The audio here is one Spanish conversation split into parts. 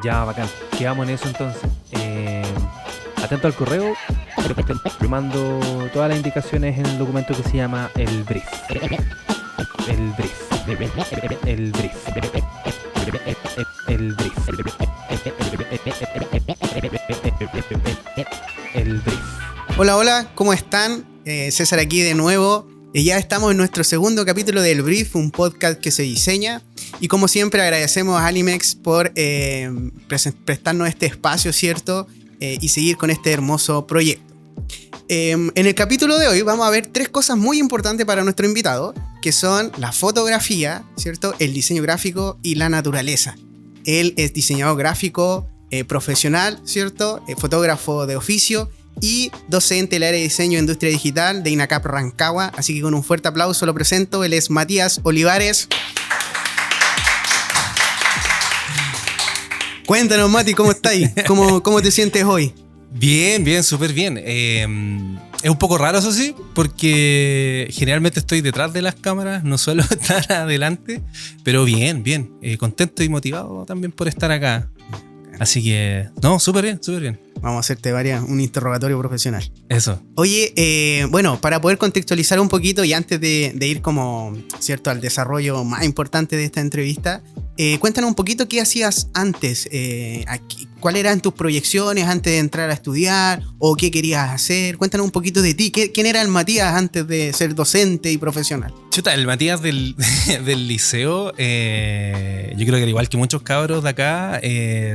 Ya, bacán. Quedamos en eso entonces. Atento al correo. Le mando todas las indicaciones en el documento que se llama el brief. El brief. El brief. El brief. El brief. Hola, hola, ¿cómo están? César aquí de nuevo. Ya estamos en nuestro segundo capítulo del Brief, un podcast que se diseña. Y como siempre agradecemos a Alimex por prestarnos este espacio, ¿cierto? Y seguir con este hermoso proyecto. En el capítulo de hoy vamos a ver tres cosas muy importantes para nuestro invitado, que son la fotografía, ¿cierto? El diseño gráfico y la naturaleza. Él es diseñador gráfico profesional, ¿cierto? Fotógrafo de oficio y docente del área de diseño e industria digital de INACAP Rancagua. Así que con un fuerte aplauso lo presento. Él es Matías Olivares. Cuéntanos, Mati, ¿cómo estáis? ¿Cómo te sientes hoy? Bien, súper bien. Es un poco raro, eso sí, porque generalmente estoy detrás de las cámaras, no suelo estar adelante, pero bien. Contento y motivado también por estar acá. Así que, no, súper bien. Vamos a hacerte un interrogatorio profesional. Eso. Oye, bueno, para poder contextualizar un poquito y antes de ir como, ¿cierto?, al desarrollo más importante de esta entrevista, cuéntanos un poquito qué hacías antes, cuáles eran tus proyecciones antes de entrar a estudiar o qué querías hacer. Cuéntanos un poquito de ti, ¿quién era el Matías antes de ser docente y profesional? Chuta, el Matías del liceo, yo creo que al igual que muchos cabros de acá,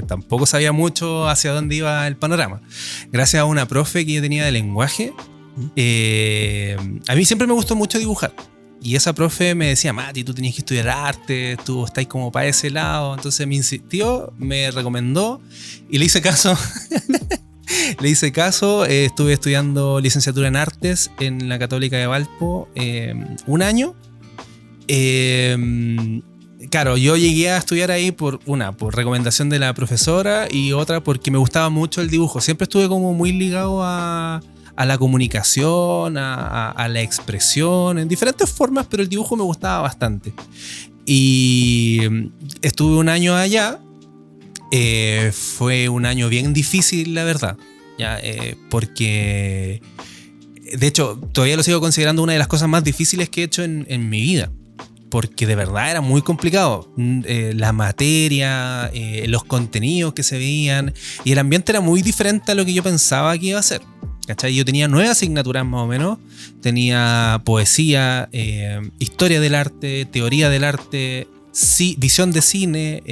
tampoco sabía mucho hacia dónde iba el panorama. Gracias a una profe que yo tenía de lenguaje, a mí siempre me gustó mucho dibujar. Y esa profe me decía, Mati, tú tenías que estudiar arte, tú estás como para ese lado. Entonces me insistió, me recomendó y le hice caso. Estuve estudiando licenciatura en artes en la Católica de Valpo un año. Claro, yo llegué a estudiar ahí por recomendación de la profesora y otra porque me gustaba mucho el dibujo. Siempre estuve como muy ligado a la comunicación, a la expresión, en diferentes formas, pero el dibujo me gustaba bastante. Y estuve un año allá. Fue un año bien difícil, la verdad, ¿ya? Porque de hecho todavía lo sigo considerando una de las cosas más difíciles que he hecho en mi vida, porque de verdad era muy complicado. La materia, los contenidos que se veían y el ambiente era muy diferente a lo que yo pensaba que iba a ser, ¿cachai? Yo tenía 9 asignaturas más o menos. Tenía poesía, historia del arte, teoría del arte, visión de cine,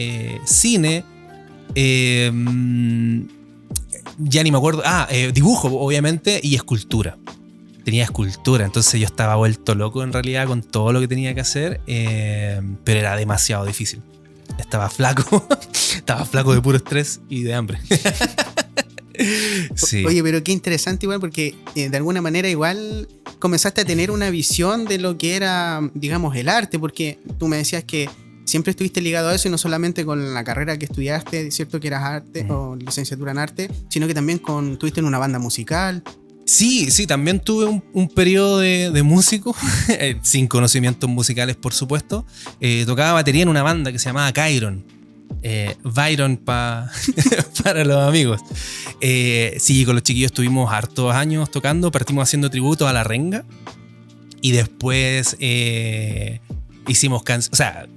ya ni me acuerdo. Dibujo, obviamente, y escultura. Tenía escultura, entonces yo estaba vuelto loco en realidad con todo lo que tenía que hacer, pero era demasiado difícil. Estaba flaco de puro estrés y de hambre. Sí. Oye, pero qué interesante igual, porque de alguna manera igual comenzaste a tener una visión de lo que era, digamos, el arte, porque tú me decías que siempre estuviste ligado a eso y no solamente con la carrera que estudiaste, ¿cierto? Que eras arte o licenciatura en arte, sino que también estuviste en una banda musical. Sí, también tuve un periodo de músico, sin conocimientos musicales, por supuesto. Tocaba batería en una banda que se llamaba Chiron. Byron para los amigos. Sí, con los chiquillos estuvimos hartos años tocando. Partimos haciendo tributo a La Renga y después hicimos canciones. O sea,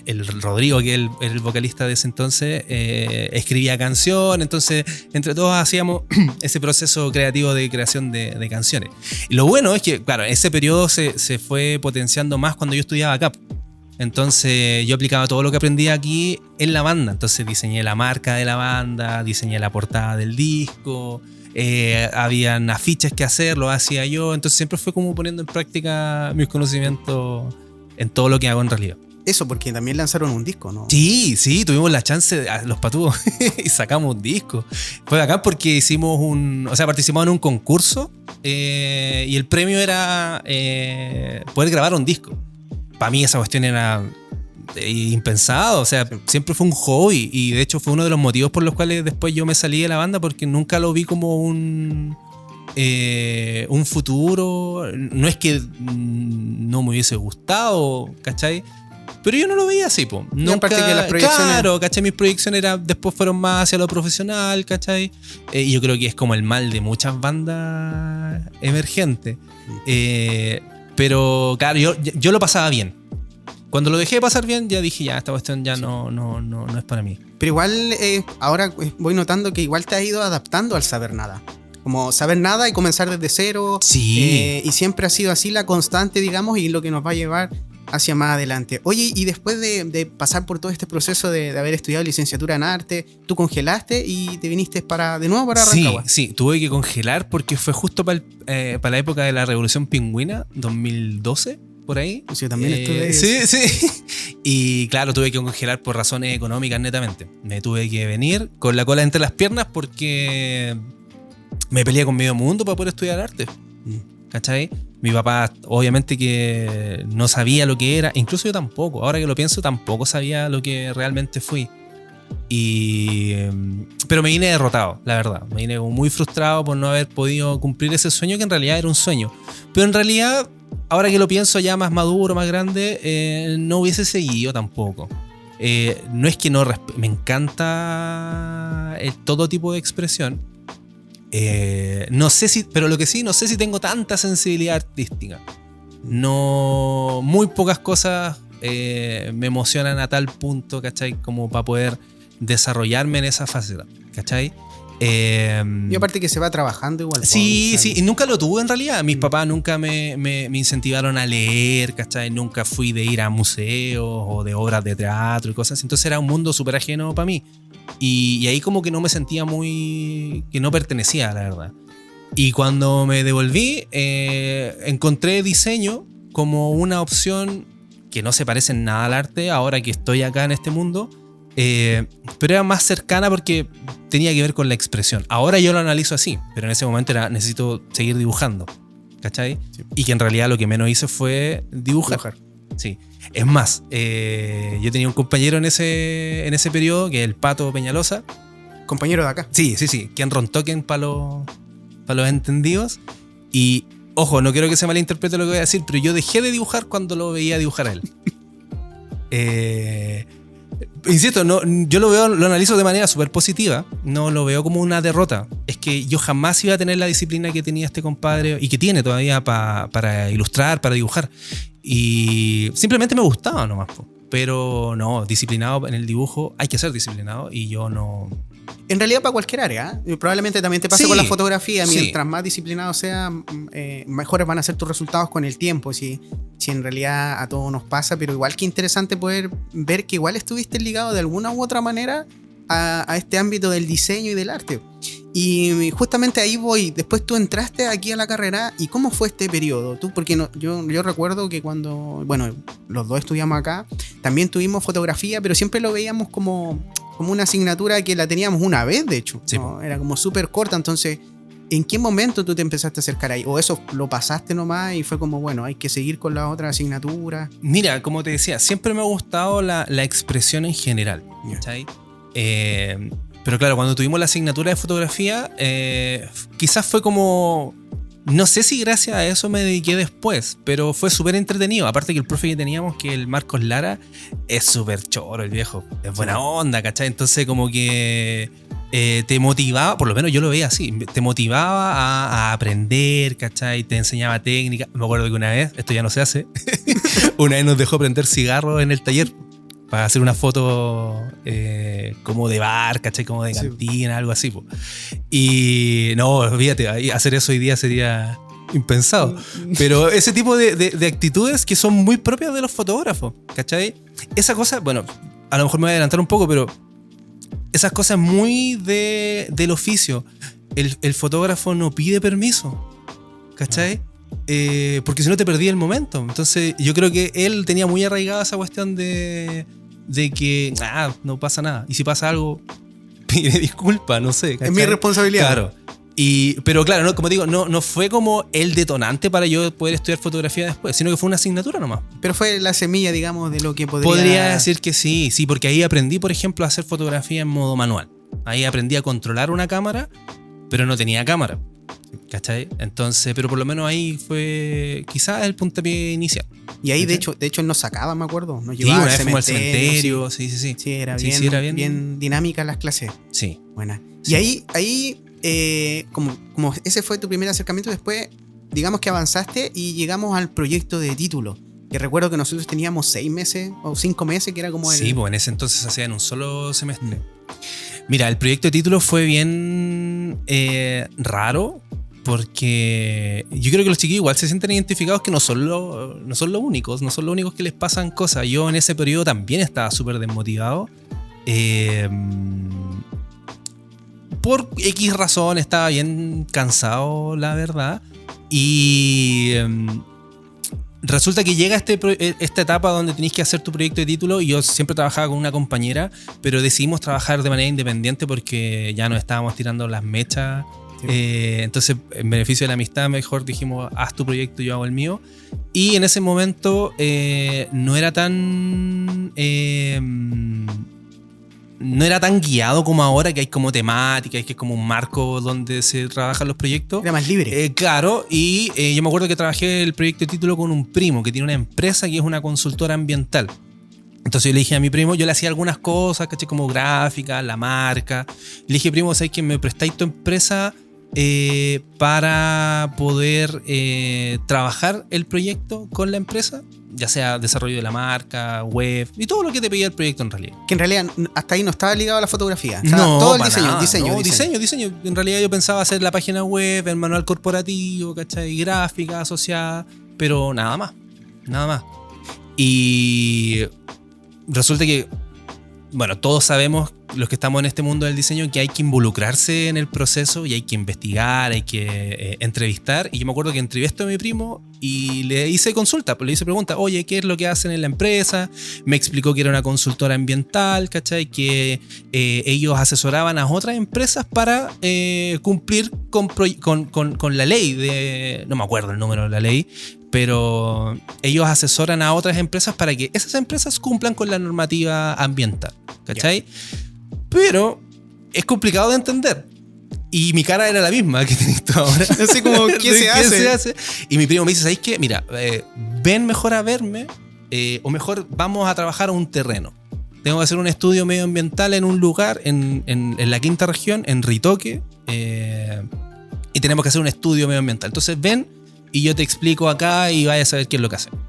el Rodrigo, que es el vocalista de ese entonces, escribía canción. Entonces entre todos hacíamos ese proceso creativo de creación de canciones. Y lo bueno es que, claro, ese periodo se fue potenciando más cuando yo estudiaba acá. Entonces yo aplicaba todo lo que aprendí aquí en la banda. Entonces diseñé la marca de la banda, diseñé la portada del disco, habían afiches que hacer, lo hacía yo. Entonces siempre fue como poniendo en práctica mis conocimientos en todo lo que hago en realidad. Eso, porque también lanzaron un disco, ¿no? Sí, tuvimos la chance, los patúos, y sacamos un disco. Fue acá porque participamos en un concurso y el premio era poder grabar un disco. Para mí esa cuestión era impensado, o sea, siempre fue un hobby y de hecho fue uno de los motivos por los cuales después yo me salí de la banda, porque nunca lo vi como un futuro. No es que no me hubiese gustado, ¿cachai? Pero yo no lo veía así, po. Y aparte que las proyecciones... Claro, ¿cachai? Mis proyecciones después fueron más hacia lo profesional, ¿cachai? Y yo creo que es como el mal de muchas bandas emergentes. Pero claro, yo lo pasaba bien. Cuando lo dejé de pasar bien, ya dije, ya, esta cuestión ya no es para mí. Pero igual, ahora voy notando que igual te has ido adaptando al saber nada. Como saber nada y comenzar desde cero. Sí. Y siempre ha sido así la constante, digamos, y lo que nos va a llevar hacia más adelante. Oye, y después de pasar por todo este proceso de haber estudiado licenciatura en arte, tú congelaste y te viniste de nuevo para Rancagua. Sí, tuve que congelar porque fue justo para la época de la Revolución Pingüina, 2012. Por ahí. Yo también estuve ahí. Sí. Y claro, tuve que congelar por razones económicas netamente. Me tuve que venir con la cola entre las piernas porque me peleé con medio mundo para poder estudiar arte. ¿Cachai? Mi papá obviamente que no sabía lo que era, incluso yo tampoco. Ahora que lo pienso, tampoco sabía lo que realmente fui. Pero me vine derrotado, la verdad. Me vine muy frustrado por no haber podido cumplir ese sueño, que en realidad era un sueño. Pero en realidad, ahora que lo pienso ya más maduro, más grande, no hubiese seguido tampoco. No es que no me encanta todo tipo de expresión. No sé si, pero lo que sí, no sé si tengo tanta sensibilidad artística. No, muy pocas cosas me emocionan a tal punto, ¿cachai? Como para poder desarrollarme en esa faceta, ¿cachai? Y aparte que se va trabajando igual. Sí, y nunca lo tuve en realidad. Mis papás nunca me incentivaron a leer, ¿cachai? Nunca fui de ir a museos o de obras de teatro y cosas así. Entonces era un mundo súper ajeno para mí. Y ahí como que no me sentía que no pertenecía, la verdad. Y cuando me devolví, encontré diseño como una opción que no se parece en nada al arte ahora que estoy acá en este mundo. Pero era más cercana porque tenía que ver con la expresión. Ahora yo lo analizo así, pero en ese momento necesito seguir dibujando, ¿cachai? Sí. Y que en realidad lo que menos hice fue dibujar. Sí. Es más, yo tenía un compañero en ese periodo, que es el Pato Peñalosa. Compañero de acá. Sí, Ken Rontoken para los entendidos. Y ojo, no quiero que se malinterprete lo que voy a decir, pero yo dejé de dibujar cuando lo veía dibujar a él. Insisto, yo lo analizo de manera súper positiva. No lo veo como una derrota. Es que yo jamás iba a tener la disciplina que tenía este compadre y que tiene todavía para ilustrar, para dibujar. Y simplemente me gustaba nomás. Pero no, disciplinado en el dibujo, hay que ser disciplinado y yo no... En realidad para cualquier área, probablemente también te pase con la fotografía. Mientras más disciplinado sea, mejores van a ser tus resultados con el tiempo. Si en realidad a todos nos pasa, pero igual que interesante poder ver que igual estuviste ligado de alguna u otra manera a este ámbito del diseño y del arte. Y justamente ahí voy. Después tú entraste aquí a la carrera. ¿Y cómo fue este periodo? Porque yo recuerdo que cuando, bueno, los dos estudiamos acá, también tuvimos fotografía, pero siempre lo veíamos como una asignatura que la teníamos una vez, de hecho. Sí. ¿No? Era como súper corta. Entonces, ¿en qué momento tú te empezaste a acercar ahí? ¿O eso lo pasaste nomás y fue como, bueno, hay que seguir con la otra asignatura? Mira, como te decía, siempre me ha gustado la expresión en general. ¿Cachai? Pero claro, cuando tuvimos la asignatura de fotografía, quizás fue como... No sé si gracias a eso me dediqué después, pero fue súper entretenido. Aparte que el profe que teníamos, que el Marcos Lara, es súper choro el viejo. Es buena onda, ¿cachai? Entonces como que te motivaba, por lo menos yo lo veía así, te motivaba a aprender, ¿cachai? Te enseñaba técnica. Me acuerdo que una vez, esto ya no se hace, una vez nos dejó prender cigarros en el taller para hacer una foto como de bar, ¿cachai? Como de cantina, algo así. Po. Y no, fíjate, hacer eso hoy día sería impensado. Pero ese tipo de actitudes que son muy propias de los fotógrafos, ¿cachai? Esa cosa, bueno, a lo mejor me voy a adelantar un poco, pero esas cosas muy del oficio. El fotógrafo no pide permiso, ¿cachai? Porque si no te perdí el momento. Entonces yo creo que él tenía muy arraigada esa cuestión de que no pasa nada, y si pasa algo pide disculpas, no sé, ¿cachai? Es mi responsabilidad. Claro. Pero claro, no, como digo, no fue como el detonante para yo poder estudiar fotografía después, sino que fue una asignatura nomás. Pero fue la semilla, digamos, de lo que podría decir que sí, porque ahí aprendí, por ejemplo, a hacer fotografía en modo manual. Ahí aprendí a controlar una cámara, pero no tenía cámara. ¿cachai? Entonces, pero por lo menos ahí fue quizás el puntapié inicial. Y ahí, ¿cachai? de hecho, él nos sacaba, me acuerdo. Nos Sí, llevaba una al vez fuimos al cementerio. cementerio, sí. Sí, era Sí, bien, sí, era bien- bien dinámica las clases. Sí. Buena. Sí. Y ahí como ese fue tu primer acercamiento, después, digamos que avanzaste y llegamos al proyecto de título. Que recuerdo que nosotros teníamos 6 meses o 5 meses, que era como el. Sí, pues en ese entonces se hacía en un solo semestre. Mira, el proyecto de título fue bien raro porque yo creo que los chiquillos igual se sienten identificados que no son los únicos que les pasan cosas. Yo en ese periodo también estaba súper desmotivado. Por X razón estaba bien cansado, la verdad. Y resulta que llega esta etapa donde tenéis que hacer tu proyecto de título. Y yo siempre trabajaba con una compañera, pero decidimos trabajar de manera independiente porque ya nos estábamos tirando las mechas. Sí. Entonces, en beneficio de la amistad, mejor dijimos, haz tu proyecto, yo hago el mío. Y en ese momento no era tan guiado como ahora, que hay como temática, que es como un marco donde se trabajan los proyectos. Era más libre. Claro, y yo me acuerdo que trabajé el proyecto de título con un primo que tiene una empresa que es una consultora ambiental. Entonces yo le dije a mi primo, yo le hacía algunas cosas, caché, como gráfica, la marca. Le dije, primo, ¿sabes que me prestáis tu empresa para poder trabajar el proyecto con la empresa? Ya sea desarrollo de la marca, web y todo lo que te pedía el proyecto en realidad. Que en realidad hasta ahí no estaba ligado a la fotografía. Estaba todo el diseño. En realidad yo pensaba hacer la página web, el manual corporativo, ¿cachai? Gráfica asociada, pero nada más. Y resulta que, bueno, todos sabemos, los que estamos en este mundo del diseño, que hay que involucrarse en el proceso y hay que investigar, hay que entrevistar. Y yo me acuerdo que entrevisté a mi primo y le hice consulta, le hice pregunta, oye, ¿qué es lo que hacen en la empresa? Me explicó que era una consultora ambiental, ¿cachai? Que ellos asesoraban a otras empresas para cumplir con la ley de... No me acuerdo el número de la ley, pero ellos asesoran a otras empresas para que esas empresas cumplan con la normativa ambiental, ¿cachai? Pero es complicado de entender. Y mi cara era la misma que tenés tú ahora. No sé cómo, ¿qué se hace? Y mi primo me dice, ¿sabes qué? Mira, ven mejor a verme o mejor vamos a trabajar a un terreno. Tengo que hacer un estudio medioambiental en un lugar, en la quinta región, en Ritoque, y tenemos que hacer un estudio medioambiental. Entonces ven y yo te explico acá y vayas a saber qué es lo que hacemos.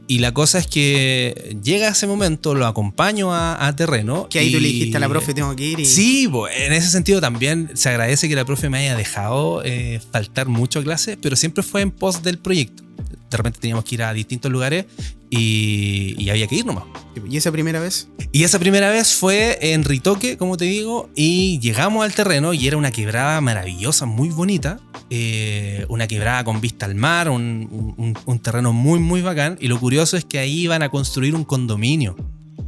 Y la cosa es que llega ese momento, lo acompaño a terreno. Que ahí tú le dijiste a la profe, tengo que ir. Sí, pues, en ese sentido también se agradece que la profe me haya dejado faltar mucho a clases, pero siempre fue en pos del proyecto. De repente teníamos que ir a distintos lugares y había que ir nomás. ¿Y esa primera vez? Y esa primera vez fue en Ritoque, como te digo, y llegamos al terreno y era una quebrada maravillosa, muy bonita. Una quebrada con vista al mar, un terreno muy, muy bacán. Y lo curioso es que ahí iban a construir un condominio.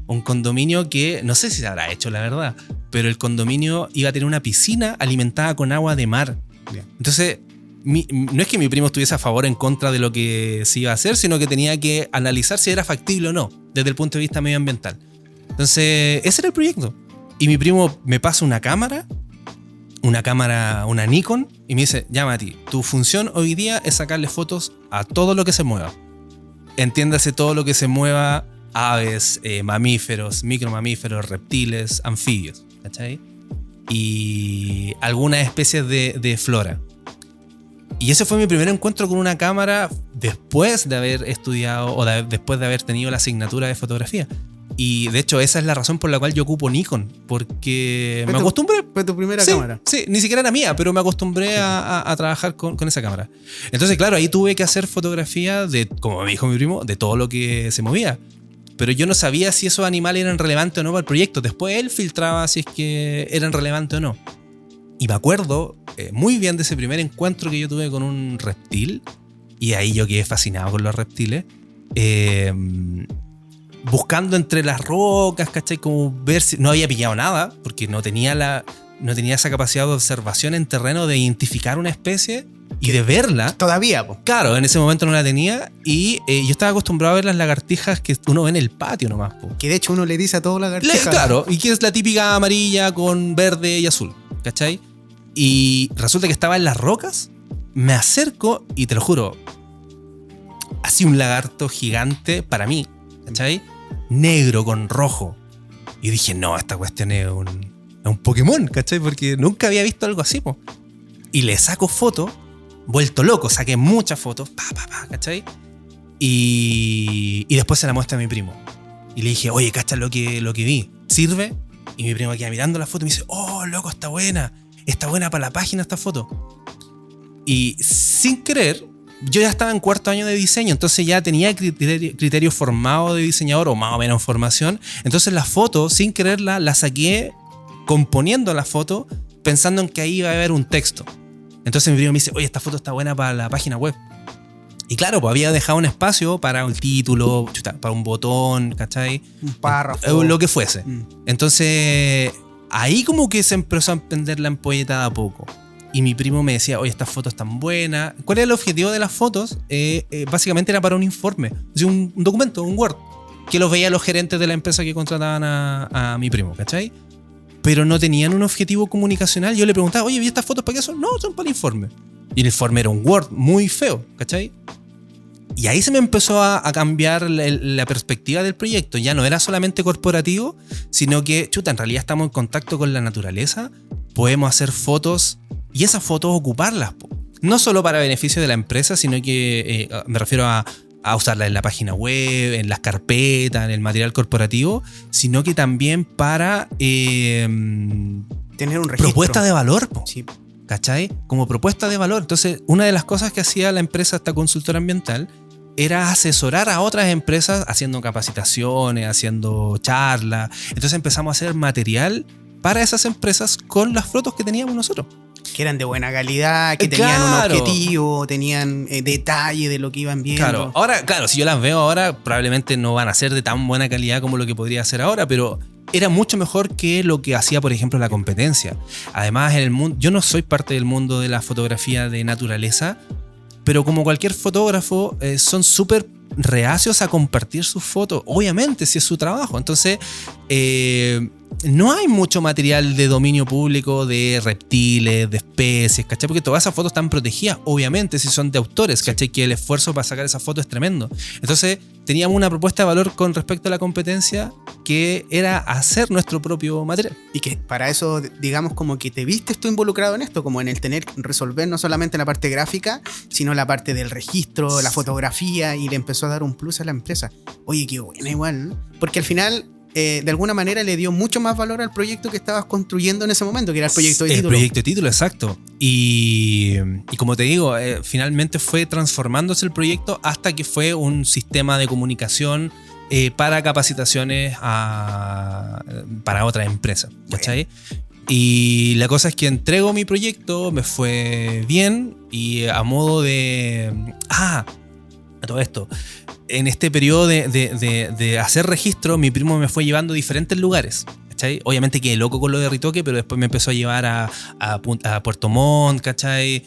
Un condominio que no sé si se habrá hecho, la verdad, pero el condominio iba a tener una piscina alimentada con agua de mar. Bien. Entonces, no es que mi primo estuviese a favor o en contra de lo que se iba a hacer, sino que tenía que analizar si era factible o no, desde el punto de vista medioambiental. Entonces, ese era el proyecto. Y mi primo me pasa una cámara, una Nikon, y me dice, ya Mati, tu función hoy día es sacarle fotos a todo lo que se mueva. Entiéndase todo lo que se mueva, aves, mamíferos, micromamíferos, reptiles, anfibios, ¿cachai? Y algunas especies de flora. Y ese fue mi primer encuentro con una cámara después de haber estudiado o después de haber tenido la asignatura de fotografía. Y de hecho esa es la razón por la cual yo ocupo Nikon, porque me acostumbré. Fue tu primera cámara. Sí, ni siquiera era mía, pero me acostumbré a trabajar con esa cámara. Entonces, claro, ahí tuve que hacer fotografía de, como me dijo mi primo, de todo lo que se movía. Pero yo no sabía si esos animales eran relevantes o no para el proyecto. Después él filtraba si es que eran relevantes o no. Y me acuerdo muy bien de ese primer encuentro que yo tuve con un reptil. Y ahí yo quedé fascinado con los reptiles. Buscando entre las rocas, ¿cachai? Como ver si... No había pillado nada, porque no tenía esa capacidad de observación en terreno de identificar una especie y de verla. Todavía, po. Claro, en ese momento no la tenía. Y yo estaba acostumbrado a ver las lagartijas que uno ve en el patio nomás, po. Que de hecho uno le dice a todo lagartija. Claro, y que es la típica amarilla con verde y azul, ¿cachai? Y resulta que estaba en las rocas. Me acerco y te lo juro, así un lagarto gigante para mí, ¿cachai? Negro con rojo. Y dije, no, esta cuestión es un Pokémon, ¿cachai? Porque nunca había visto algo así, po. Y le saco foto, vuelto loco, saqué muchas fotos, ¿cachai? Y después se la muestra a mi primo. Y le dije, oye, cacha lo que vi, ¿sirve? Y mi primo queda mirando la foto y me dice, oh, loco, está buena para la página esta foto. Y sin querer, yo ya estaba en cuarto año de diseño, entonces ya tenía criterio formado de diseñador, o más o menos formación. Entonces la foto, sin quererla, la saqué componiendo la foto, pensando en que ahí iba a haber un texto. Entonces mi primo me dice, oye, esta foto está buena para la página web. Y claro, pues había dejado un espacio para un título, para un botón, ¿cachai? Un párrafo. Lo que fuese. Entonces, ahí como que se empezó a entender la ampolletada a poco. Y mi primo me decía, oye, estas fotos están buenas. ¿Cuál era el objetivo de las fotos? Básicamente era para un informe, un documento, un Word, que los veían los gerentes de la empresa que contrataban a mi primo, ¿cachai? Pero no tenían un objetivo comunicacional. Yo le preguntaba, oye, ¿y estas fotos para qué son? No, son para el informe. Y el informe era un Word muy feo, ¿cachai? Y ahí se me empezó a cambiar la perspectiva del proyecto. Ya no era solamente corporativo, sino que, en realidad estamos en contacto con la naturaleza. Podemos hacer fotos y esas fotos ocuparlas. No solo para beneficio de la empresa, sino que me refiero a usarlas en la página web, en las carpetas, en el material corporativo, sino que también para tener un registro. Propuesta de valor, sí. ¿Cachai? Como propuesta de valor. Entonces, una de las cosas que hacía la empresa, esta consultora ambiental, era asesorar a otras empresas haciendo capacitaciones, haciendo charlas. Entonces empezamos a hacer material para esas empresas con las fotos que teníamos nosotros. Que eran de buena calidad, que tenían un objetivo, tenían detalle de lo que iban viendo. Claro, ahora, si yo las veo ahora, probablemente no van a ser de tan buena calidad como lo que podría ser ahora, pero era mucho mejor que lo que hacía, por ejemplo, la competencia. Además, en el mundo, yo no soy parte del mundo de la fotografía de naturaleza, pero como cualquier fotógrafo, son súper reacios a compartir sus fotos. Obviamente, si es su trabajo. Entonces, no hay mucho material de dominio público de reptiles, de especies, ¿cachai? Porque todas esas fotos están protegidas, obviamente, si son de autores, ¿cachai? Que el esfuerzo para sacar esa foto es tremendo. Entonces, teníamos una propuesta de valor con respecto a la competencia que era hacer nuestro propio material. Y que para eso, digamos, como que te viste tú involucrado en esto, como en el tener resolver no solamente la parte gráfica, sino la parte del registro, la fotografía, y le empezó a dar un plus a la empresa. Oye, qué buena igual, ¿no? Porque al final, de alguna manera le dio mucho más valor al proyecto que estabas construyendo en ese momento, que era el proyecto de título. El proyecto de título, exacto. Y como te digo, finalmente fue transformándose el proyecto hasta que fue un sistema de comunicación para capacitaciones para otras empresas, ¿cachai? Y la cosa es que entrego mi proyecto, me fue bien, y a modo de... a todo esto, en este periodo de hacer registro, mi primo me fue llevando a diferentes lugares, ¿cachai? Obviamente quedé loco con lo de Ritoque, pero después me empezó a llevar a Puerto Montt, ¿cachai?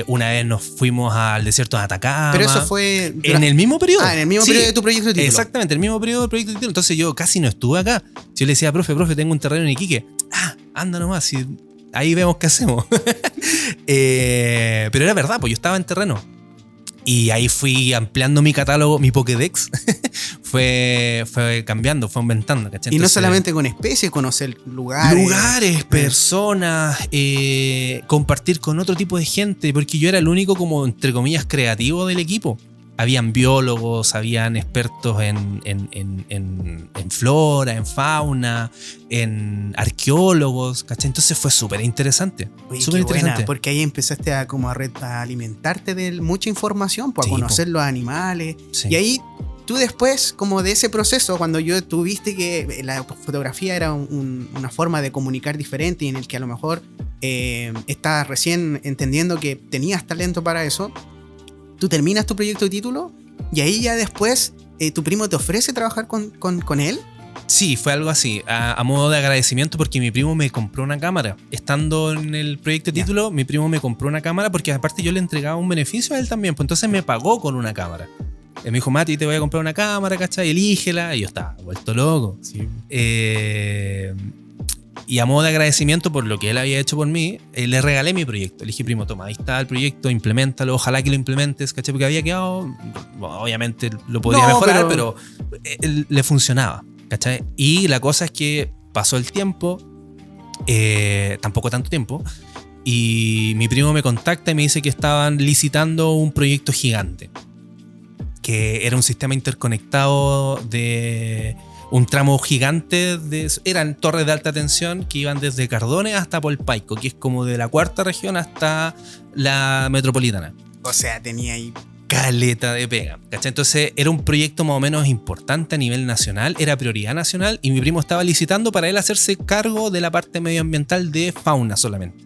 Una vez nos fuimos al desierto de Atacama. Pero eso fue... en el mismo periodo. En el mismo periodo de tu proyecto de título. Exactamente, el mismo periodo del proyecto de título. Entonces yo casi no estuve acá. Yo le decía, profe, tengo un terreno en Iquique. Anda nomás, ahí vemos qué hacemos. Pero era verdad, pues yo estaba en terreno. Y ahí fui ampliando mi catálogo, mi Pokédex. fue cambiando, fue aumentando, ¿cachai? Y no solamente con especies, conocer lugares, personas, compartir con otro tipo de gente, porque yo era el único, como entre comillas, creativo del equipo. Habían biólogos, habían expertos en flora, en fauna, en arqueólogos, ¿cachai? Entonces fue súper interesante. Súper interesante. Porque ahí empezaste a alimentarte de mucha información, a conocer los animales. Sí. Y ahí tú después, como de ese proceso, cuando tú viste que la fotografía era una forma de comunicar diferente, y en el que a lo mejor estabas recién entendiendo que tenías talento para eso, tú terminas tu proyecto de título y ahí ya después tu primo te ofrece trabajar con él. Sí, fue algo así, a modo de agradecimiento, porque mi primo me compró una cámara. Estando en el proyecto de título, mi primo me compró una cámara porque aparte yo le entregaba un beneficio a él también, pues entonces me pagó con una cámara. Él me dijo, Mati, te voy a comprar una cámara, ¿cachai? Elígela. Y yo estaba vuelto loco. Sí. Y a modo de agradecimiento por lo que él había hecho por mí, le regalé mi proyecto. Le dije, primo, toma, ahí está el proyecto, implementalo, ojalá que lo implementes, ¿cachai? Porque había quedado, bueno, obviamente lo podía mejorar, pero le funcionaba, ¿cachai? Y la cosa es que pasó el tiempo, tampoco tanto tiempo, y mi primo me contacta y me dice que estaban licitando un proyecto gigante, que era un sistema interconectado de un tramo gigante, eran torres de alta tensión que iban desde Cardone hasta Polpaico, que es como de la cuarta región hasta la metropolitana. O sea, tenía ahí Caleta de pega, ¿cachai? Entonces era un proyecto más o menos importante a nivel nacional, era prioridad nacional, y mi primo estaba licitando para él hacerse cargo de la parte medioambiental de fauna solamente,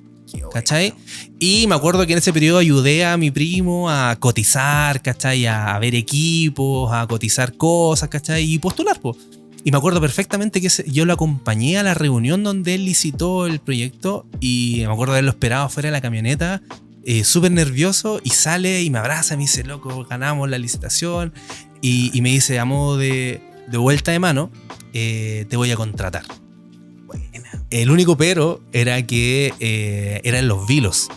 ¿cachai? Y me acuerdo que en ese periodo ayudé a mi primo a cotizar, ¿cachai? A ver equipos, a cotizar cosas, ¿cachai? Y postular, pues. Y me acuerdo perfectamente que yo lo acompañé a la reunión donde él licitó el proyecto, y me acuerdo de haberlo esperado afuera de la camioneta, súper nervioso, y sale y me abraza y me dice, loco, ganamos la licitación, y me dice, a modo de vuelta de mano, te voy a contratar. buena. El único pero era que era en Los Vilos.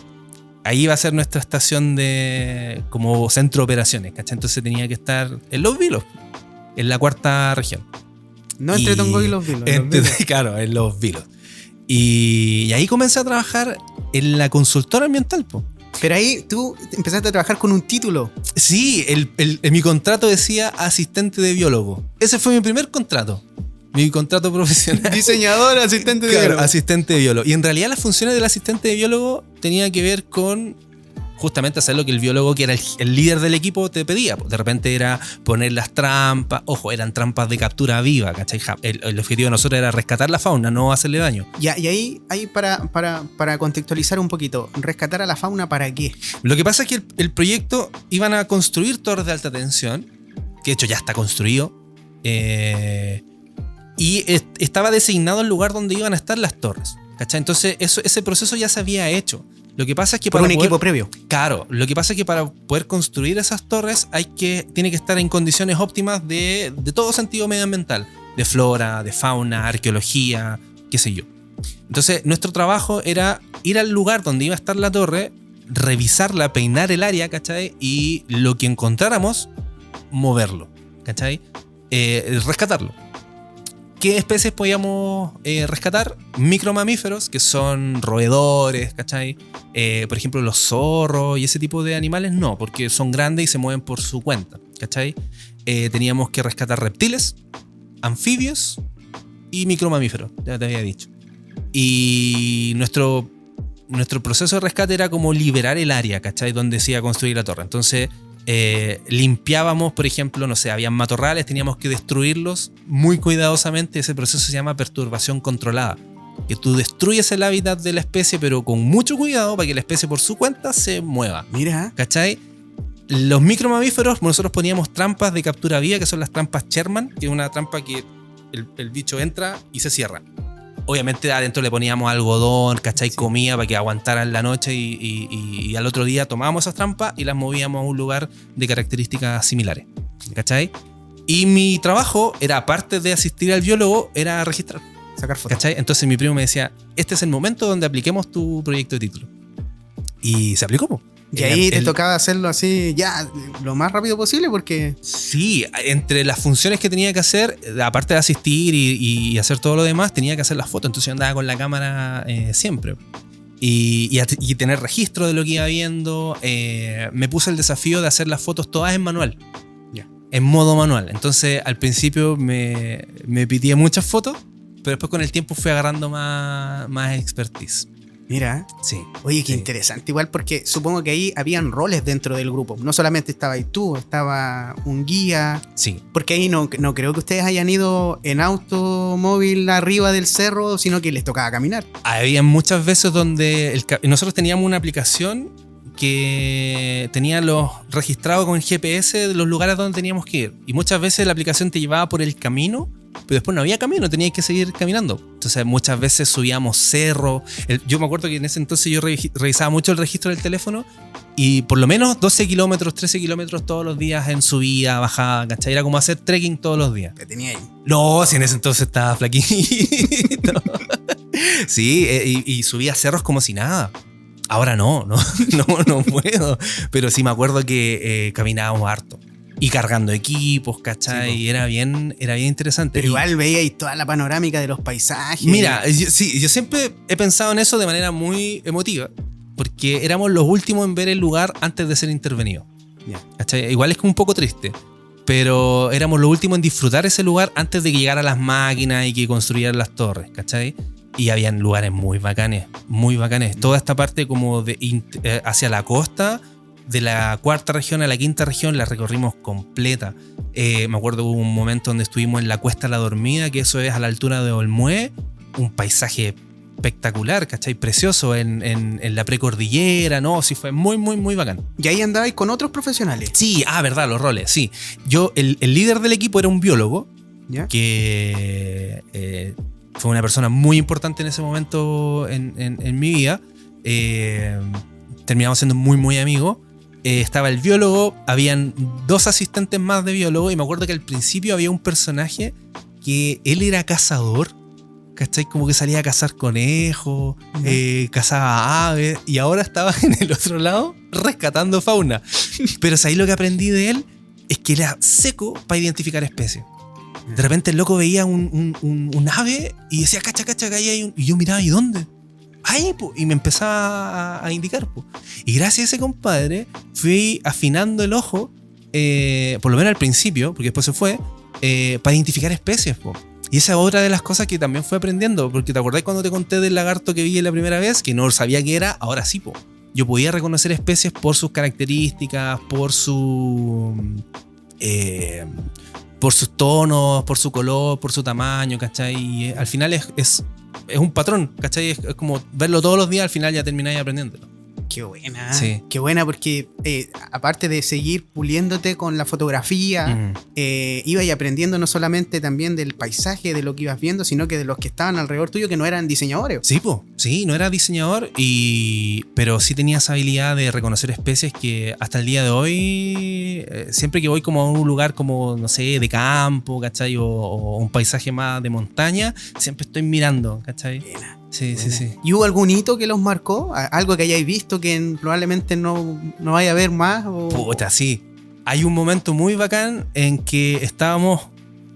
Ahí iba a ser nuestra estación de como centro de operaciones, ¿cachai? Entonces tenía que estar en Los Vilos, en la cuarta región. No entre Tongoy y Los Vilos. Claro, en Los Vilos. Y ahí comencé a trabajar en la consultora ambiental, po. Pero ahí tú empezaste a trabajar con un título. Sí, mi contrato decía asistente de biólogo. Ese fue mi primer contrato. Mi contrato profesional. Diseñador, asistente de Claro, biólogo. asistente de biólogo. Y en realidad las funciones del asistente de biólogo tenían que ver con justamente hacer lo que el biólogo, que era el líder del equipo, te pedía. De repente era poner las trampas. Ojo, eran trampas de captura viva, ¿cachai? El objetivo de nosotros era rescatar la fauna, no hacerle daño. Y ahí para contextualizar un poquito, ¿rescatar a la fauna para qué? Lo que pasa es que el proyecto iban a construir torres de alta tensión, que de hecho ya está construido, y estaba designado el lugar donde iban a estar las torres, ¿cachai? Entonces ese proceso ya se había hecho. Lo que pasa es que Por un equipo previo. Claro, lo que pasa es que para poder construir esas torres tiene que estar en condiciones óptimas de todo sentido medioambiental, de flora, de fauna, arqueología, qué sé yo. Entonces nuestro trabajo era ir al lugar donde iba a estar la torre, revisarla, peinar el área, ¿cachai? Y lo que encontráramos, moverlo, ¿cachai? Rescatarlo. ¿Qué especies podíamos rescatar? Micromamíferos, que son roedores, ¿cachai? Por ejemplo, los zorros y ese tipo de animales no, porque son grandes y se mueven por su cuenta, ¿cachai? Teníamos que rescatar reptiles, anfibios y micromamíferos, ya te había dicho. Y nuestro proceso de rescate era como liberar el área, ¿cachai? Donde se iba a construir la torre. Entonces limpiábamos, por ejemplo, no sé, habían matorrales, teníamos que destruirlos muy cuidadosamente. Ese proceso se llama perturbación controlada, que tú destruyes el hábitat de la especie, pero con mucho cuidado para que la especie por su cuenta se mueva. Mira. ¿Cachai? Los micromamíferos, nosotros poníamos trampas de captura viva, que son las trampas Sherman, que es una trampa que el bicho entra y se cierra. Obviamente adentro le poníamos algodón, ¿cachai? Sí. Comida para que aguantaran la noche, y al otro día tomábamos esas trampas y las movíamos a un lugar de características similares, ¿cachai? Y mi trabajo era, aparte de asistir al biólogo, era registrar, sacar fotos, ¿cachai? Entonces mi primo me decía, este es el momento donde apliquemos tu proyecto de título. Y se aplicó, po. Y ahí te tocaba hacerlo así ya lo más rápido posible porque... Sí, entre las funciones que tenía que hacer, aparte de asistir y hacer todo lo demás, tenía que hacer las fotos. Entonces yo andaba con la cámara siempre. Y tener registro de lo que iba viendo. Me puse el desafío de hacer las fotos todas en manual. Yeah. En modo manual. Entonces al principio me pitié muchas fotos, pero después con el tiempo fui agarrando más expertise. Mira. Sí. Oye, qué interesante. Igual porque supongo que ahí habían roles dentro del grupo. No solamente estabas tú, estaba un guía. Sí. Porque ahí no creo que ustedes hayan ido en automóvil arriba del cerro, sino que les tocaba caminar. Había muchas veces donde nosotros teníamos una aplicación que tenía los registrados con el GPS de los lugares donde teníamos que ir. Y muchas veces la aplicación te llevaba por el camino, pero después no había camino, tenías que seguir caminando. Entonces muchas veces subíamos cerros. Yo me acuerdo que en ese entonces yo revisaba mucho el registro del teléfono, y por lo menos 12 kilómetros, 13 kilómetros todos los días en subida, bajada, ¿cachai? Era como hacer trekking todos los días. ¿Qué tenía ahí? No, si en ese entonces estaba flaquito. Sí, y subía cerros como si nada. Ahora no puedo. Pero sí me acuerdo que caminábamos harto. Y cargando equipos, ¿cachai? Sí, Y era bien interesante. Pero igual veía ahí toda la panorámica de los paisajes. Mira, yo siempre he pensado en eso de manera muy emotiva. Porque éramos los últimos en ver el lugar antes de ser intervenidos. Ya. ¿Cachai? Igual es como un poco triste. Pero éramos los últimos en disfrutar ese lugar antes de que llegaran las máquinas y que construyeran las torres, ¿cachai? Y habían lugares muy bacanes, muy bacanes. Toda esta parte como de hacia la costa, de la cuarta región a la quinta región, la recorrimos completa. Me acuerdo hubo un momento donde estuvimos en la Cuesta La Dormida, que eso es a la altura de Olmué, un paisaje espectacular, ¿cachai? Precioso en la precordillera, ¿no? Sí, fue muy, muy, muy bacán. Y ahí andabais con otros profesionales. Sí, verdad, los roles, sí. Yo, el líder del equipo era un biólogo, ¿Ya? que fue una persona muy importante en ese momento en mi vida. Terminamos siendo muy, muy amigos. Estaba el biólogo, habían 2 asistentes más de biólogo, y me acuerdo que al principio había un personaje que él era cazador, ¿cachai? Como que salía a cazar conejos, cazaba aves, y ahora estaba en el otro lado rescatando fauna. Pero ¿sabéis lo que aprendí de él? Es que era seco para identificar especies. De repente el loco veía un ave y decía, cacha, que ahí hay un... Y yo miraba, ¿y dónde? Ahí, po. Y me empezaba a indicar, po. Y gracias a ese compadre fui afinando el ojo, por lo menos al principio, porque después se fue, para identificar especies, po. Y esa es otra de las cosas que también fui aprendiendo, porque ¿te acordás cuando te conté del lagarto que vi la primera vez? Que no sabía qué era, ahora sí, po. Yo podía reconocer especies por sus características, por sus tonos, por su color, por su tamaño, ¿cachai? Y al final es un patrón, ¿cachai? Es como verlo todos los días, al final ya termináis aprendiéndolo. Qué buena. Sí. Qué buena, porque aparte de seguir puliéndote con la fotografía, ibas aprendiendo no solamente también del paisaje, de lo que ibas viendo, sino que de los que estaban alrededor tuyo, que no eran diseñadores. Sí, po. Sí, no era diseñador, pero sí tenía esa habilidad de reconocer especies que hasta el día de hoy, siempre que voy como a un lugar como, no sé, de campo, ¿cachai? O un paisaje más de montaña, siempre estoy mirando, ¿cachai? Buena. Sí, sí, sí. ¿Y hubo algún hito que los marcó? ¿Algo que hayáis visto que probablemente no vaya a ver más? Puta, sí. Hay un momento muy bacán en que estábamos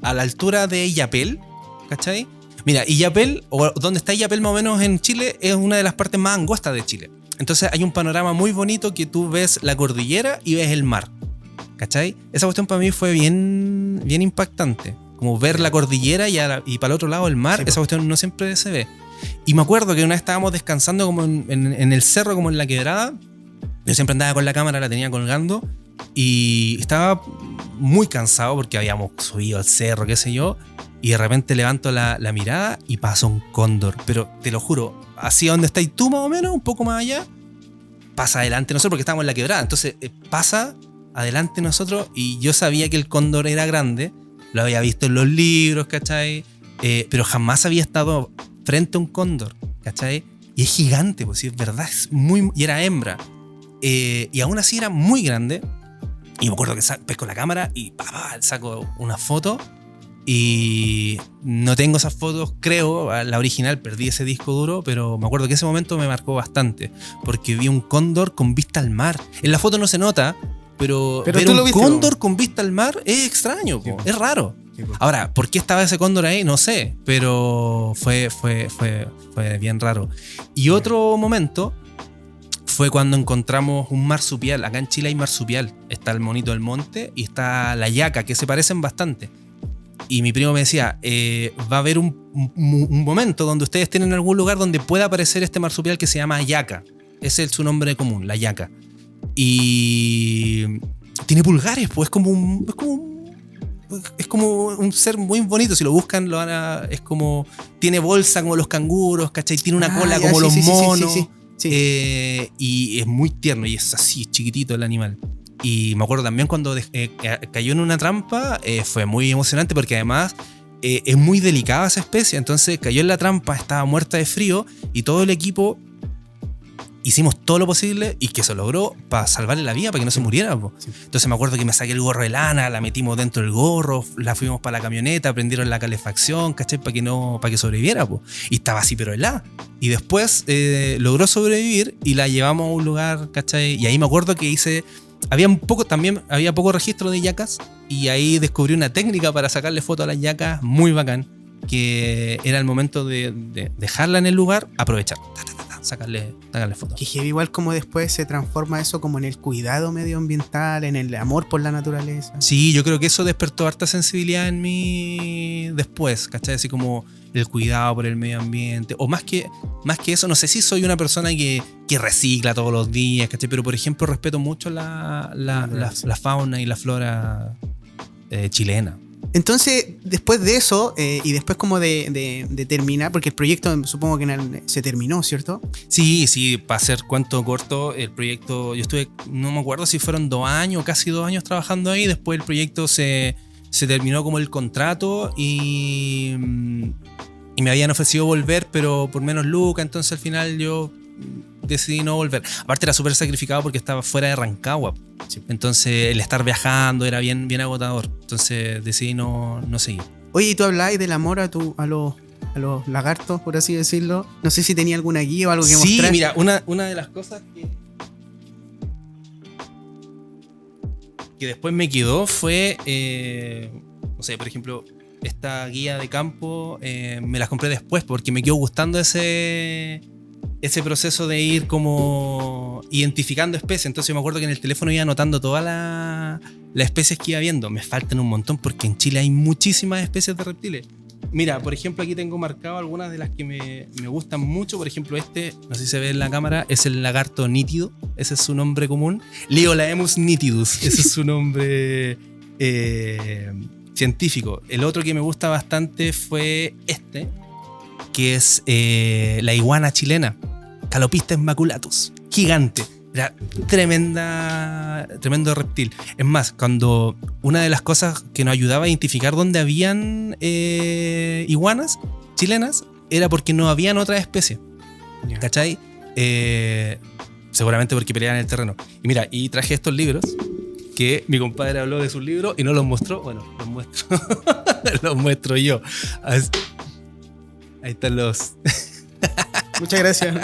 a la altura de Illapel, ¿cachai? Mira, Illapel, o donde está Illapel más o menos en Chile, es una de las partes más angostas de Chile. Entonces hay un panorama muy bonito que tú ves la cordillera y ves el mar, ¿cachai? Esa cuestión para mí fue bien, bien impactante. Como ver la cordillera y para el otro lado el mar, sí, esa cuestión no siempre se ve. Y me acuerdo que una vez estábamos descansando como en el cerro, como en la quebrada. Yo siempre andaba con la cámara, la tenía colgando, y estaba muy cansado porque habíamos subido al cerro, qué sé yo, y de repente levanto la mirada y pasa un cóndor. Pero te lo juro, hacia donde estáis tú más o menos, un poco más allá, pasa adelante de nosotros porque estábamos en la quebrada. Entonces pasa adelante de nosotros, y yo sabía que el cóndor era grande, lo había visto en los libros, ¿cachai? Pero jamás había estado frente a un cóndor, ¿cachai? Y es gigante, pues sí, es verdad, y era hembra. Y aún así era muy grande. Y me acuerdo que pesco la cámara y saco una foto. Y no tengo esas fotos, creo, la original, perdí ese disco duro, pero me acuerdo que ese momento me marcó bastante, porque vi un cóndor con vista al mar. En la foto no se nota, pero ver un cóndor con vista al mar es extraño, sí, es raro. Ahora, ¿por qué estaba ese cóndor ahí? No sé, pero fue bien raro. Y otro momento fue cuando encontramos un marsupial. Acá en Chile hay marsupial. Está el monito del monte y está la yaca, que se parecen bastante. Y mi primo me decía, va a haber un momento donde ustedes tienen algún lugar donde pueda aparecer este marsupial que se llama yaca. Ese es su nombre común, la yaca. Y tiene pulgares, pues es como un ser muy bonito. Si lo buscan, es como, tiene bolsa como los canguros, ¿cachai? Tiene una cola como los monos. Sí. Y es muy tierno y es así, chiquitito el animal. Y me acuerdo también cuando cayó en una trampa, fue muy emocionante porque además es muy delicada esa especie. Entonces cayó en la trampa, estaba muerta de frío y todo el equipo hicimos todo lo posible y que se logró para salvarle la vida, para que no se muriera. Po. Sí. Entonces me acuerdo que me saqué el gorro de lana, la metimos dentro del gorro, la fuimos para la camioneta, prendieron la calefacción, ¿cachai? Para que sobreviviera. Po. Y estaba así, pero helada. Y después logró sobrevivir y la llevamos a un lugar, ¿cachai? Y ahí me acuerdo que había poco registro de yacas y ahí descubrí una técnica para sacarle fotos a las yacas muy bacán, que era el momento de dejarla en el lugar, aprovechar, sacarle fotos. Que heavy, igual como después se transforma eso como en el cuidado medioambiental, en el amor por la naturaleza. Sí, yo creo que eso despertó harta sensibilidad en mí después, ¿cachai? Así como el cuidado por el medio ambiente, o más que eso, no sé si soy una persona que recicla todos los días, ¿cachai? Pero por ejemplo respeto mucho la fauna y la flora chilena. Entonces, después de eso, y después como de terminar, porque el proyecto supongo que se terminó, ¿cierto? Sí, para hacer cuento corto, el proyecto, yo estuve, no me acuerdo si fueron 2 años, casi 2 años trabajando ahí, después el proyecto se terminó como el contrato y me habían ofrecido volver, pero por menos lucas, entonces al final yo decidí no volver. Aparte era súper sacrificado porque estaba fuera de Rancagua. Sí. Entonces el estar viajando era bien agotador. Entonces decidí no seguir. Oye, ¿y tú hablabas del amor a los lagartos, por así decirlo? No sé si tenía alguna guía o algo que mostrar. Sí, mira, una de las cosas que después me quedó fue, no sé, por ejemplo, esta guía de campo me las compré después porque me quedó gustando ese proceso de ir como identificando especies. Entonces yo me acuerdo que en el teléfono iba anotando todas las especies que iba viendo. Me faltan un montón porque en Chile hay muchísimas especies de reptiles. Mira, por ejemplo, aquí tengo marcado algunas de las que me gustan mucho. Por ejemplo, no sé si se ve en la cámara, es el lagarto nítido. Ese es su nombre común. Liolaemus nitidus, ese es su nombre científico. El otro que me gusta bastante fue que es la iguana chilena, Calopistes maculatus, gigante. Era tremendo reptil. Es más, cuando una de las cosas que nos ayudaba a identificar dónde habían iguanas chilenas era porque no habían otras especies. Ya. ¿Cachai? Seguramente porque peleaban en el terreno. Y mira, y traje estos libros que mi compadre habló de sus libros y no los mostró. Bueno, los muestro. Los muestro yo. Ahí están los... Muchas gracias.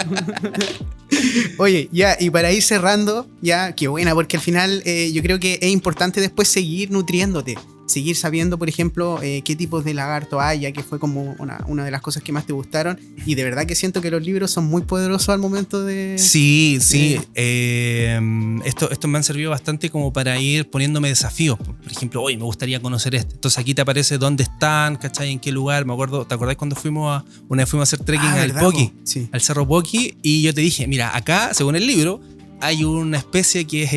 Oye, ya, y para ir cerrando, ya, qué buena, porque al final yo creo que es importante después seguir nutriéndote, seguir sabiendo, por ejemplo, qué tipos de lagarto hay, ya que fue como una de las cosas que más te gustaron, y de verdad que siento que los libros son muy poderosos al momento de... Sí. Estos me han servido bastante como para ir poniéndome desafíos. Por ejemplo, hoy me gustaría conocer Entonces aquí te aparece dónde están, ¿cachai? En qué lugar. Me acuerdo, ¿te acordás cuando una vez fuimos a hacer trekking al ¿verdad, Poqui? Sí. Al Cerro Poqui, y yo te dije, mira, acá, según el libro, hay una especie que es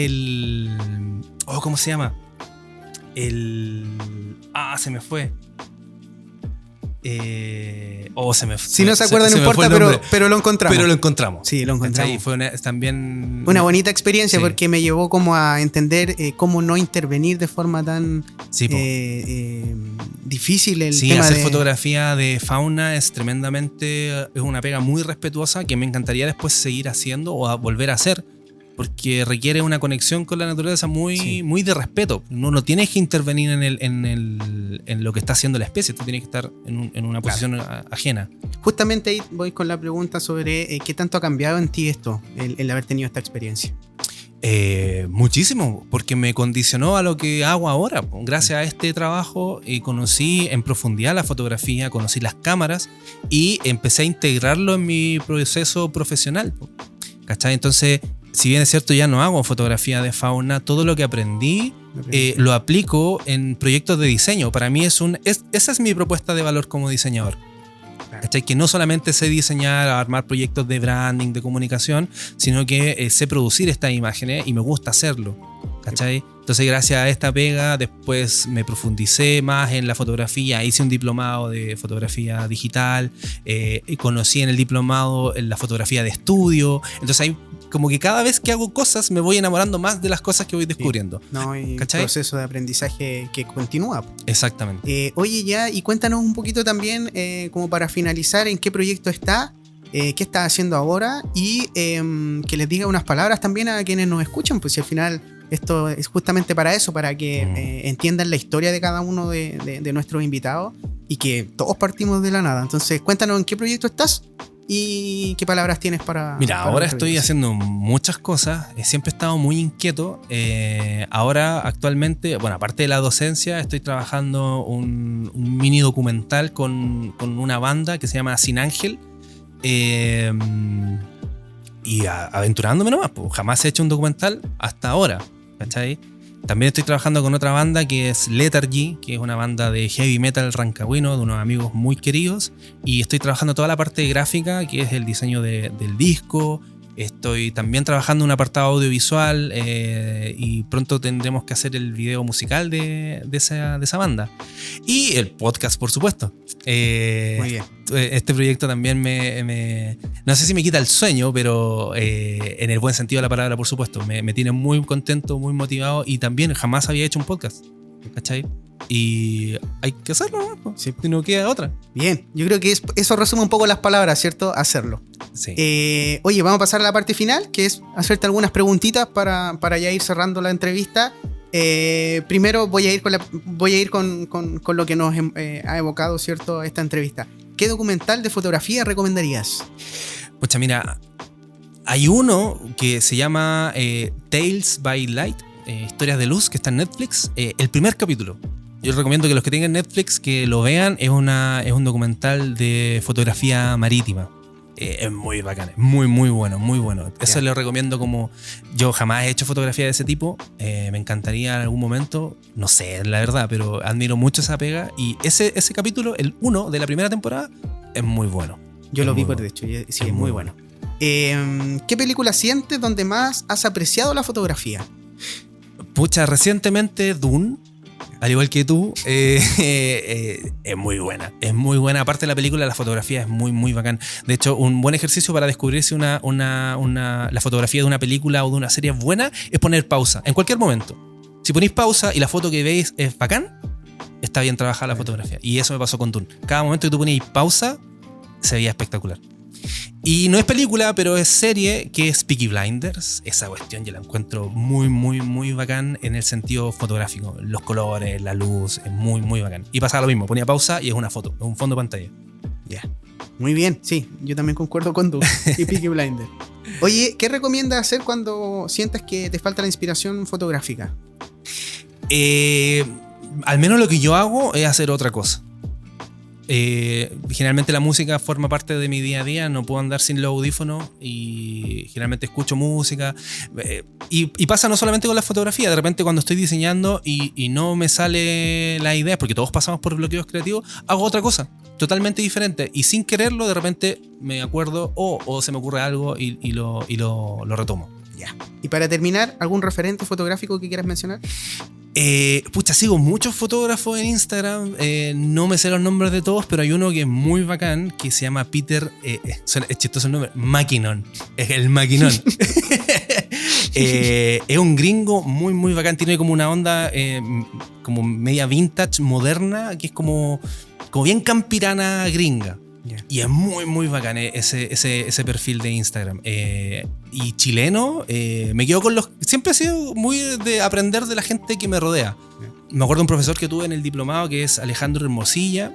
¿cómo se llama? Se me fue. Si no se acuerdan, no importa, pero lo encontramos. Pero lo encontramos. Sí, lo encontramos. Y fue también una bonita experiencia, sí. Porque me llevó como a entender cómo no intervenir de forma tan difícil el tema hacer de... fotografía de fauna es una pega muy respetuosa que me encantaría después seguir haciendo o volver a hacer, porque requiere una conexión con la naturaleza muy de respeto. No tienes que intervenir en lo que está haciendo la especie, tú tienes que estar en una posición ajena. Justamente ahí voy con la pregunta sobre qué tanto ha cambiado en ti esto, el haber tenido esta experiencia. Muchísimo, porque me condicionó a lo que hago ahora. Gracias a este trabajo conocí en profundidad la fotografía, conocí las cámaras y empecé a integrarlo en mi proceso profesional. ¿Cachai? Entonces, si bien es cierto, ya no hago fotografía de fauna, todo lo que aprendí lo aplico en proyectos de diseño. Para mí esa es mi propuesta de valor como diseñador. ¿Cachai? Que no solamente sé diseñar, armar proyectos de branding, de comunicación, sino que sé producir estas imágenes y me gusta hacerlo. ¿Cachai? Entonces, gracias a esta pega, después me profundicé más en la fotografía, hice un diplomado de fotografía digital, conocí en el diplomado en la fotografía de estudio. Entonces, hay como que cada vez que hago cosas me voy enamorando más de las cosas que voy descubriendo. No, y un proceso de aprendizaje que continúa. Exactamente. Oye, ya, y cuéntanos un poquito también, como para finalizar, en qué proyecto está qué estás haciendo ahora y que les diga unas palabras también a quienes nos escuchan, pues si al final esto es justamente para eso, para que entiendan la historia de cada uno de nuestros invitados y que todos partimos de la nada. Entonces, cuéntanos en qué proyecto estás y qué palabras tienes para... Mira, para ahora el estoy proyecto. haciendo muchas cosas. Siempre he estado muy inquieto. Ahora, actualmente, bueno, aparte de la docencia, estoy trabajando un mini documental con una banda que se llama Sin Ángel. Y aventurándome nomás, pues, jamás he hecho un documental hasta ahora, ¿cachai? También estoy trabajando con otra banda que es Lethargy, que es una banda de heavy metal rancagüino, de unos amigos muy queridos, y estoy trabajando toda la parte gráfica, que es el diseño del disco. Estoy también trabajando un apartado audiovisual y pronto tendremos que hacer el video musical de esa banda. Y el podcast, por supuesto. Muy bien. Este proyecto también no sé si me quita el sueño, pero en el buen sentido de la palabra, por supuesto. Me tiene muy contento, muy motivado, y también jamás había hecho un podcast, ¿cachai? Y hay que hacerlo, ¿no? Sí. No queda otra. Bien, yo creo que eso resume un poco las palabras, ¿cierto? Hacerlo. Sí. Oye, vamos a pasar a la parte final, que es hacerte algunas preguntitas para ya ir cerrando la entrevista. Primero voy a ir con lo que nos ha evocado, ¿cierto?, esta entrevista. ¿Qué documental de fotografía recomendarías? Pucha, mira, hay uno que se llama Tales by Light, Historias de Luz, que está en Netflix. El primer capítulo. Yo recomiendo que los que tengan Netflix que lo vean. Es un documental de fotografía marítima. Es muy bacán, muy bueno, muy bueno. Eso lo recomiendo. Como yo jamás he hecho fotografía de ese tipo, me encantaría en algún momento, no sé, la verdad, pero admiro mucho esa pega. Y ese capítulo, el 1 de la primera temporada, es muy bueno. Yo lo vi, por bueno. de hecho, y sí, es muy bueno. ¿Qué película sientes donde más has apreciado la fotografía? Pucha, recientemente Dune, al igual que tú, es muy buena. Es muy buena. Aparte de la película, la fotografía es muy bacán. De hecho, un buen ejercicio para descubrir si la fotografía de una película o de una serie es buena es poner pausa en cualquier momento. Si ponéis pausa y la foto que veis es bacán, está bien trabajada la fotografía. Y eso me pasó con Dune. Cada momento que tú ponías pausa, se veía espectacular. Y no es película, pero es serie, que es Peaky Blinders. Esa cuestión yo la encuentro muy bacán en el sentido fotográfico. Los colores, la luz, es muy bacán. Y pasaba lo mismo, ponía pausa y es una foto, es un fondo de pantalla. Ya. Muy bien, sí, yo también concuerdo con tú y Peaky Blinders. Oye, ¿qué recomiendas hacer cuando sientas que te falta la inspiración fotográfica? Al menos lo que yo hago es hacer otra cosa. Generalmente la música forma parte de mi día a día, no puedo andar sin los audífonos y generalmente escucho música, y pasa no solamente con la fotografía. De repente cuando estoy diseñando y no me sale la idea, porque todos pasamos por bloqueos creativos, hago otra cosa totalmente diferente y sin quererlo de repente me acuerdo o se me ocurre algo y lo retomo. Ya. Y para terminar, ¿algún referente fotográfico que quieras mencionar? Pucha, sigo muchos fotógrafos en Instagram, no me sé los nombres de todos, pero hay uno que es muy bacán, que se llama Peter, es chistoso el nombre, Mackinnon, es el Mackinnon. Es un gringo muy bacán, tiene como una onda como media vintage, moderna, que es como bien campirana gringa. Yeah. Y es muy bacán ese perfil de Instagram. Y chileno, me quedo con los... Siempre he sido muy de aprender de la gente que me rodea. Yeah. Me acuerdo de un profesor que tuve en el diplomado, que es Alejandro Hermosilla,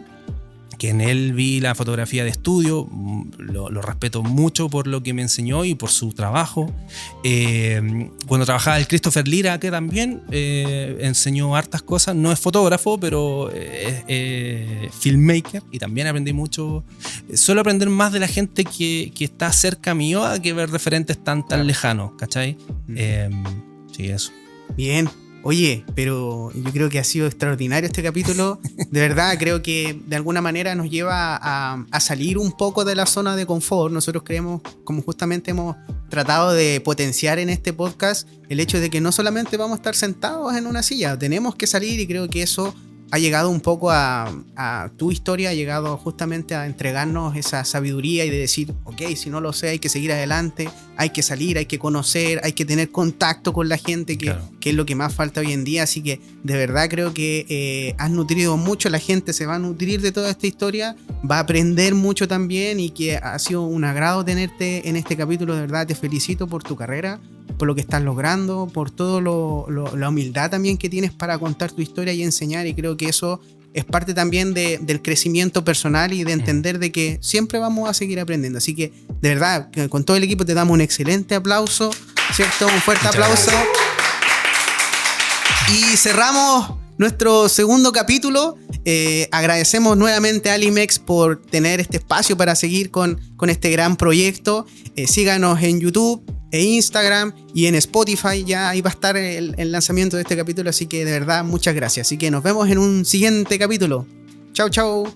que en él vi la fotografía de estudio. Lo respeto mucho por lo que me enseñó y por su trabajo. Cuando trabajaba el Christopher Lira, que también enseñó hartas cosas. No es fotógrafo, pero es filmmaker, y también aprendí mucho. Suelo aprender más de la gente que está cerca mío a que ver referentes tan lejanos, ¿cachai? Sí, eso. Bien. Oye, pero yo creo que ha sido extraordinario este capítulo. De verdad, creo que de alguna manera nos lleva a salir un poco de la zona de confort. Nosotros creemos, como justamente hemos tratado de potenciar en este podcast, el hecho de que no solamente vamos a estar sentados en una silla, tenemos que salir, y creo que eso ha llegado un poco a tu historia, ha llegado justamente a entregarnos esa sabiduría y de decir, ok, si no lo sé, hay que seguir adelante, hay que salir, hay que conocer, hay que tener contacto con la gente, que es lo que más falta hoy en día. Así que de verdad creo que has nutrido mucho, la gente se va a nutrir de toda esta historia, va a aprender mucho también y que ha sido un agrado tenerte en este capítulo. De verdad te felicito por tu carrera, por lo que estás logrando, por todo la humildad también que tienes para contar tu historia y enseñar, y creo que eso es parte también del crecimiento personal y de entender de que siempre vamos a seguir aprendiendo. Así que de verdad, con todo el equipo te damos un excelente aplauso, ¿cierto? Un fuerte aplauso. Y cerramos nuestro segundo capítulo. Agradecemos nuevamente a Alimex por tener este espacio para seguir con este gran proyecto. Síganos en YouTube, en Instagram y en Spotify. Ya ahí va a estar el lanzamiento de este capítulo, así que de verdad muchas gracias. Así que nos vemos en un siguiente capítulo. Chau, chau.